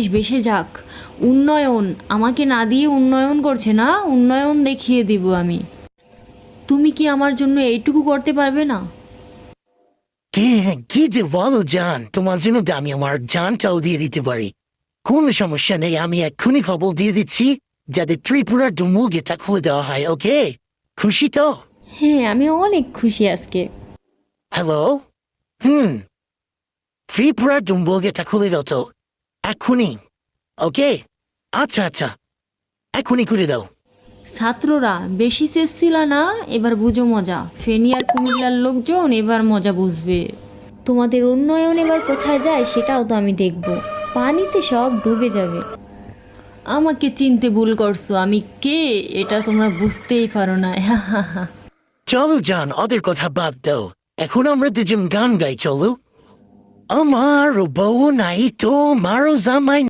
বেশে যাক। উন্নয়ন আমাকে না দিয়ে উন্নয়ন করছে না, উন্নয়ন দেখিয়ে দিব আমি। তুমি কি আমার জন্য এইটুকু করতে পারবে না? কি কি যে বলো জান, তোমার জন্য তো আমি আমার জানটাও দিয়ে দিতে পারি। কোনো সমস্যা নেই, আমি এক্ষুনি খবর দিয়ে দিচ্ছি যাতে ত্রিপুরার ডুমুর গেটটা খুলে দেওয়া হয়। ওকে, খুশি তো? হ্যাঁ, আমি অনেক খুশি আজকে। হ্যালো। হুম। ত্রিপুরার ডুমুর গেটটা খুলে দাও তো এক্ষুনি। ওকে, আচ্ছা আচ্ছা, এক্ষুনি খুলে দাও। ছাত্ররা বেশি চেষ্ছিলা না, এবার বুঝো মজা। ফেনী আর কুমিল্লার লোকজন এবার মজা বুঝবে। তোমাদের উন্নয়ন এবার কোথায় যায় সেটাও তো আমি দেখব। পানিতে সব ডুবে যাবে। আমাকে চিনতে ভুল করছো, আমি কে এটা তোমরা বুঝতেই পারো না। চলো জান, ওদের কথা বাদ দাও। এখন আমরা দুজন গান গাই, চলো। আমার বউ নাই তো, মারো জামাই